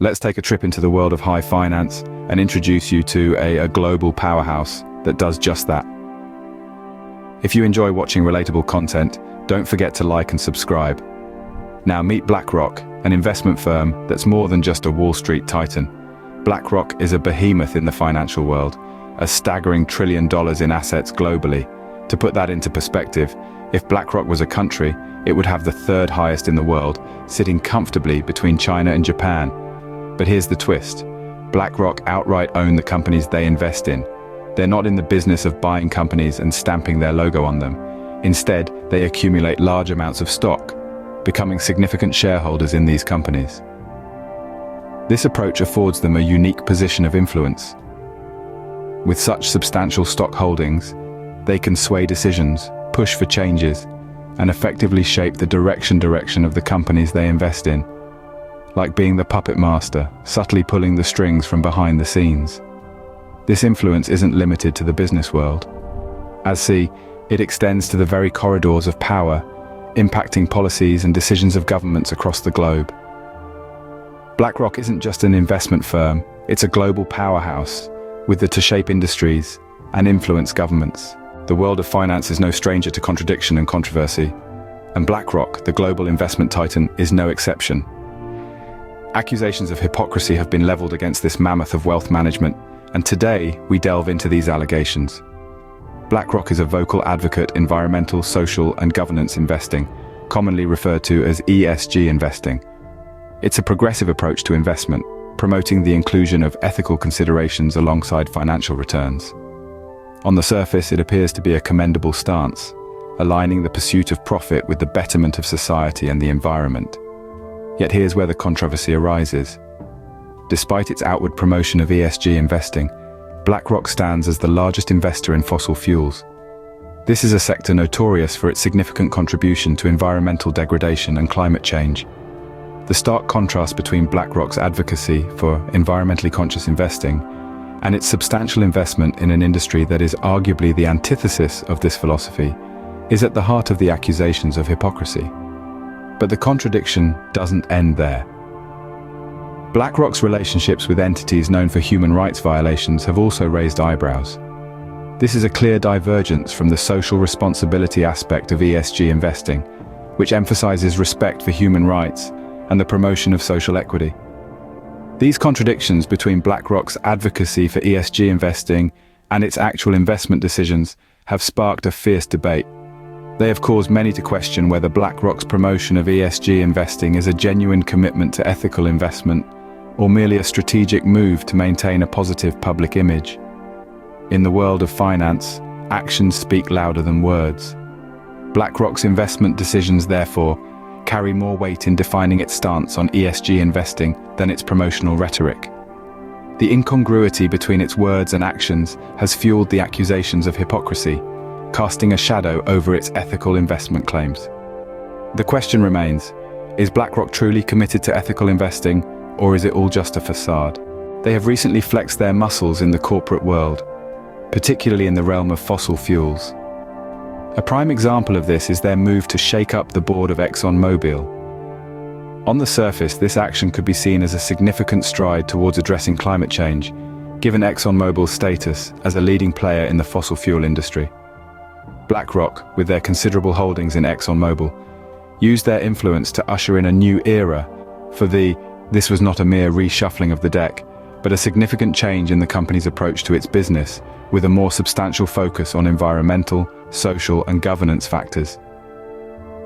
Let's take a trip into the world of high finance and introduce you to a global powerhouse that does just that. If you enjoy watching relatable content, don't forget to like and subscribe. Now meet BlackRock, an investment firm that's more than just a Wall Street titan. BlackRock is a behemoth in the financial world, a staggering $1 trillion in assets globally. To put that into perspective, if BlackRock was a country, it would have the third highest in the world, sitting comfortably between China and Japan. But here's the twist. BlackRock outright own the companies they invest in. They're not in the business of buying companies and stamping their logo on them. Instead, they accumulate large amounts of stock, becoming significant shareholders in these companies. This approach affords them a unique position of influence. With such substantial stock holdings, they can sway decisions, push for changes, and effectively shape the direction of the companies they invest in. Like being the puppet master, subtly pulling the strings from behind the scenes. This influence isn't limited to the business world. It extends to the very corridors of power, impacting policies and decisions of governments across the globe. BlackRock isn't just an investment firm, it's a global powerhouse, with to shape industries and influence governments. The world of finance is no stranger to contradiction and controversy, and BlackRock, the global investment titan, is no exception. Accusations of hypocrisy have been leveled against this mammoth of wealth management, and today we delve into these allegations. BlackRock is a vocal advocate in environmental, social, and governance investing, commonly referred to as ESG investing. It's a progressive approach to investment, promoting the inclusion of ethical considerations alongside financial returns. On the surface, it appears to be a commendable stance, aligning the pursuit of profit with the betterment of society and the environment. Yet here's where the controversy arises. Despite its outward promotion of ESG investing, BlackRock stands as the largest investor in fossil fuels. This is a sector notorious for its significant contribution to environmental degradation and climate change. The stark contrast between BlackRock's advocacy for environmentally conscious investing and its substantial investment in an industry that is arguably the antithesis of this philosophy is at the heart of the accusations of hypocrisy. But the contradiction doesn't end there. BlackRock's relationships with entities known for human rights violations have also raised eyebrows. This is a clear divergence from the social responsibility aspect of ESG investing, which emphasizes respect for human rights and the promotion of social equity. These contradictions between BlackRock's advocacy for ESG investing and its actual investment decisions have sparked a fierce debate. They have caused many to question whether BlackRock's promotion of ESG investing is a genuine commitment to ethical investment or merely a strategic move to maintain a positive public image. In the world of finance, actions speak louder than words. BlackRock's investment decisions, therefore, carry more weight in defining its stance on ESG investing than its promotional rhetoric. The incongruity between its words and actions has fueled the accusations of hypocrisy, casting a shadow over its ethical investment claims. The question remains, is BlackRock truly committed to ethical investing, or is it all just a facade? They have recently flexed their muscles in the corporate world, particularly in the realm of fossil fuels. A prime example of this is their move to shake up the board of ExxonMobil. On the surface, this action could be seen as a significant stride towards addressing climate change, given ExxonMobil's status as a leading player in the fossil fuel industry. BlackRock, with their considerable holdings in ExxonMobil, used their influence to usher in a new era for this was not a mere reshuffling of the deck, but a significant change in the company's approach to its business, with a more substantial focus on environmental, social, and governance factors.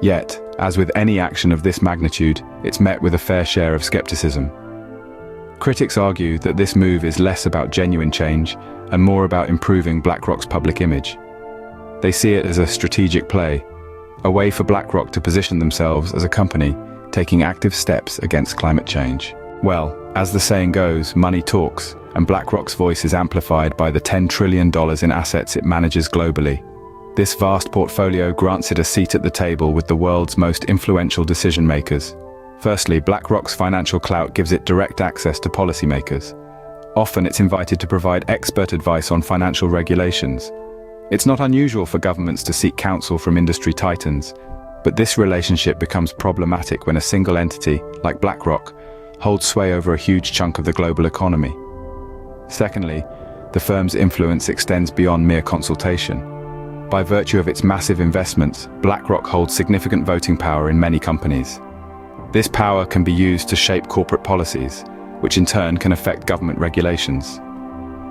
Yet, as with any action of this magnitude, it's met with a fair share of skepticism. Critics argue that this move is less about genuine change and more about improving BlackRock's public image. They see it as a strategic play, a way for BlackRock to position themselves as a company taking active steps against climate change. Well, as the saying goes, money talks, and BlackRock's voice is amplified by the $10 trillion in assets it manages globally. This vast portfolio grants it a seat at the table with the world's most influential decision makers. Firstly, BlackRock's financial clout gives it direct access to policymakers. Often it's invited to provide expert advice on financial regulations. It's not unusual for governments to seek counsel from industry titans, but this relationship becomes problematic when a single entity, like BlackRock, holds sway over a huge chunk of the global economy. Secondly, the firm's influence extends beyond mere consultation. By virtue of its massive investments, BlackRock holds significant voting power in many companies. This power can be used to shape corporate policies, which in turn can affect government regulations.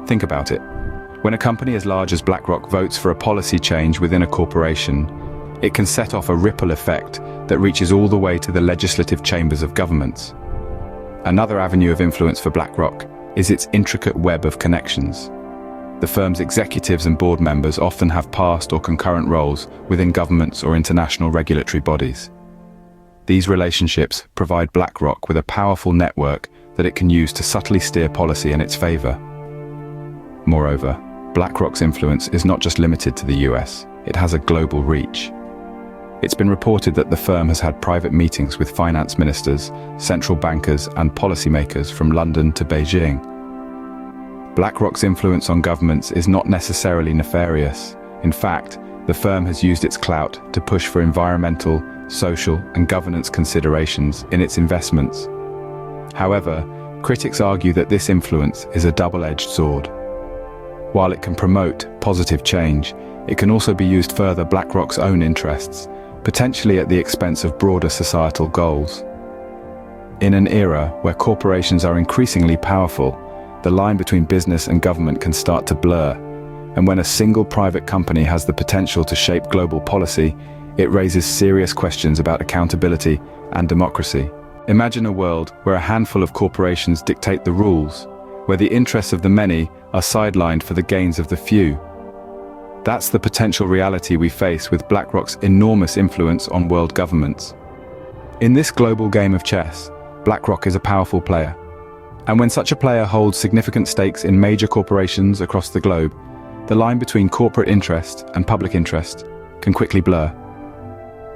Think about it. When a company as large as BlackRock votes for a policy change within a corporation, it can set off a ripple effect that reaches all the way to the legislative chambers of governments. Another avenue of influence for BlackRock is its intricate web of connections. The firm's executives and board members often have past or concurrent roles within governments or international regulatory bodies. These relationships provide BlackRock with a powerful network that it can use to subtly steer policy in its favor. Moreover, BlackRock's influence is not just limited to the US, it has a global reach. It's been reported that the firm has had private meetings with finance ministers, central bankers, and policymakers from London to Beijing. BlackRock's influence on governments is not necessarily nefarious. In fact, the firm has used its clout to push for environmental, social, and governance considerations in its investments. However, critics argue that this influence is a double-edged sword. While it can promote positive change, it can also be used to further BlackRock's own interests, potentially at the expense of broader societal goals. In an era where corporations are increasingly powerful, the line between business and government can start to blur, and when a single private company has the potential to shape global policy, it raises serious questions about accountability and democracy. Imagine a world where a handful of corporations dictate the rules, where the interests of the many are sidelined for the gains of the few. That's the potential reality we face with BlackRock's enormous influence on world governments. In this global game of chess, BlackRock is a powerful player. And when such a player holds significant stakes in major corporations across the globe, the line between corporate interest and public interest can quickly blur.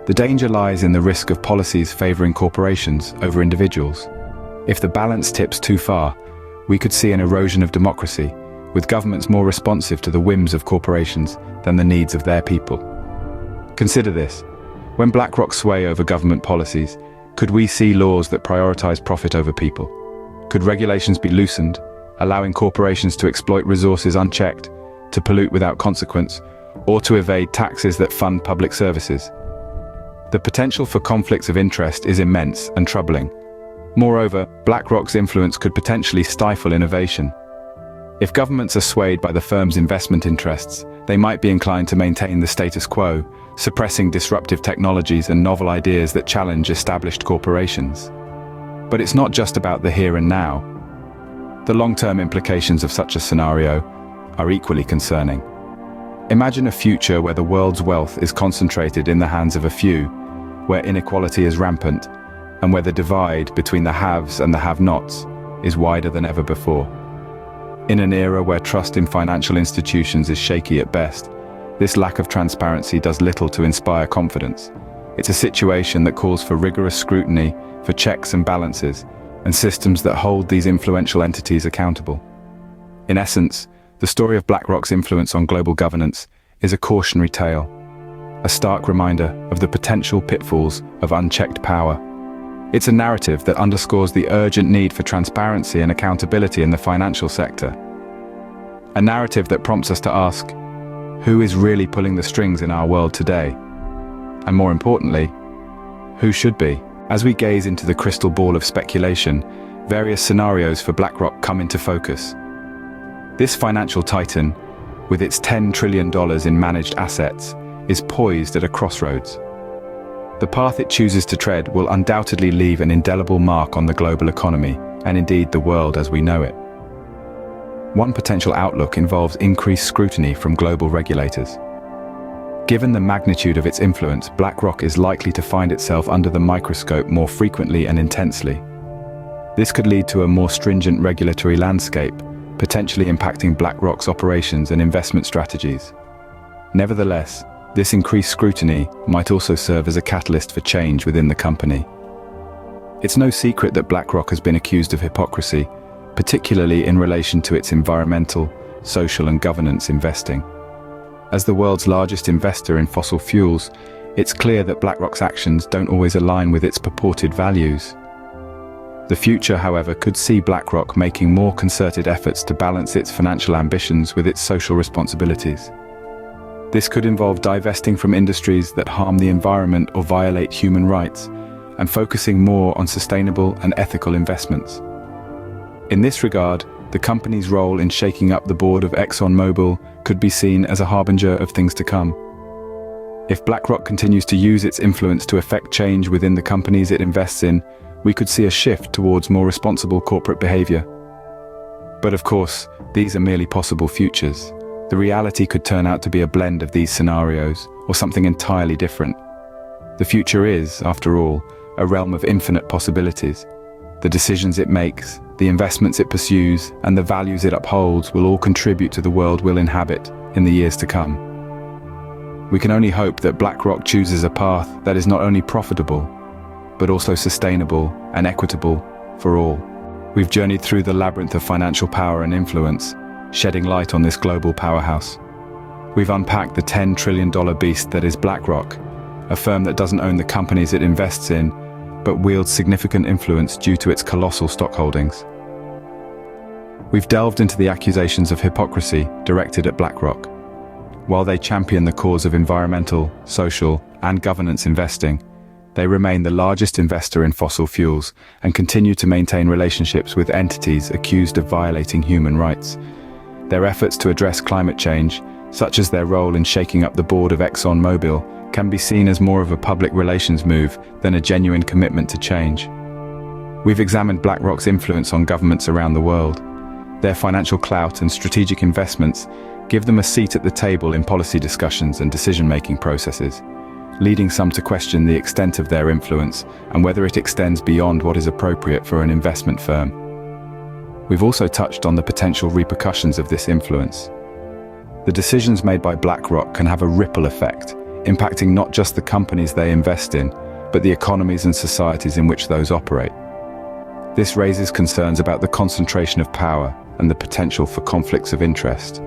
The danger lies in the risk of policies favoring corporations over individuals. If the balance tips too far, we could see an erosion of democracy, with governments more responsive to the whims of corporations than the needs of their people. Consider this. When BlackRock sway over government policies, could we see laws that prioritize profit over people? Could regulations be loosened, allowing corporations to exploit resources unchecked, to pollute without consequence, or to evade taxes that fund public services? The potential for conflicts of interest is immense and troubling. Moreover, BlackRock's influence could potentially stifle innovation. If governments are swayed by the firm's investment interests, they might be inclined to maintain the status quo, suppressing disruptive technologies and novel ideas that challenge established corporations. But it's not just about the here and now. The long-term implications of such a scenario are equally concerning. Imagine a future where the world's wealth is concentrated in the hands of a few, where inequality is rampant, and where the divide between the haves and the have-nots is wider than ever before. In an era where trust in financial institutions is shaky at best, this lack of transparency does little to inspire confidence. It's a situation that calls for rigorous scrutiny, for checks and balances, and systems that hold these influential entities accountable. In essence, the story of BlackRock's influence on global governance is a cautionary tale, a stark reminder of the potential pitfalls of unchecked power. It's a narrative that underscores the urgent need for transparency and accountability in the financial sector. A narrative that prompts us to ask, who is really pulling the strings in our world today? And more importantly, who should be? As we gaze into the crystal ball of speculation, various scenarios for BlackRock come into focus. This financial titan, with its $10 trillion in managed assets, is poised at a crossroads. The path it chooses to tread will undoubtedly leave an indelible mark on the global economy, and indeed the world as we know it. One potential outlook involves increased scrutiny from global regulators. Given the magnitude of its influence, BlackRock is likely to find itself under the microscope more frequently and intensely. This could lead to a more stringent regulatory landscape, potentially impacting BlackRock's operations and investment strategies. Nevertheless, this increased scrutiny might also serve as a catalyst for change within the company. It's no secret that BlackRock has been accused of hypocrisy, particularly in relation to its environmental, social, and governance investing. As the world's largest investor in fossil fuels, it's clear that BlackRock's actions don't always align with its purported values. The future, however, could see BlackRock making more concerted efforts to balance its financial ambitions with its social responsibilities. This could involve divesting from industries that harm the environment or violate human rights, and focusing more on sustainable and ethical investments. In this regard, the company's role in shaking up the board of ExxonMobil could be seen as a harbinger of things to come. If BlackRock continues to use its influence to effect change within the companies it invests in, we could see a shift towards more responsible corporate behavior. But of course, these are merely possible futures. The reality could turn out to be a blend of these scenarios, or something entirely different. The future is, after all, a realm of infinite possibilities. The decisions it makes, the investments it pursues, and the values it upholds will all contribute to the world we'll inhabit in the years to come. We can only hope that BlackRock chooses a path that is not only profitable, but also sustainable and equitable for all. We've journeyed through the labyrinth of financial power and influence, shedding light on this global powerhouse. We've unpacked the $10 trillion beast that is BlackRock, a firm that doesn't own the companies it invests in, but wields significant influence due to its colossal stock holdings. We've delved into the accusations of hypocrisy directed at BlackRock. While they champion the cause of environmental, social, and governance investing, they remain the largest investor in fossil fuels and continue to maintain relationships with entities accused of violating human rights. Their efforts to address climate change, such as their role in shaking up the board of ExxonMobil, can be seen as more of a public relations move than a genuine commitment to change. We've examined BlackRock's influence on governments around the world. Their financial clout and strategic investments give them a seat at the table in policy discussions and decision-making processes, leading some to question the extent of their influence and whether it extends beyond what is appropriate for an investment firm. We've also touched on the potential repercussions of this influence. The decisions made by BlackRock can have a ripple effect, impacting not just the companies they invest in, but the economies and societies in which those operate. This raises concerns about the concentration of power and the potential for conflicts of interest.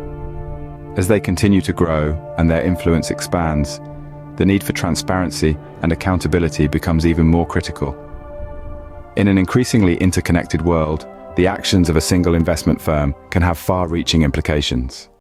As they continue to grow and their influence expands, the need for transparency and accountability becomes even more critical. In an increasingly interconnected world, the actions of a single investment firm can have far-reaching implications.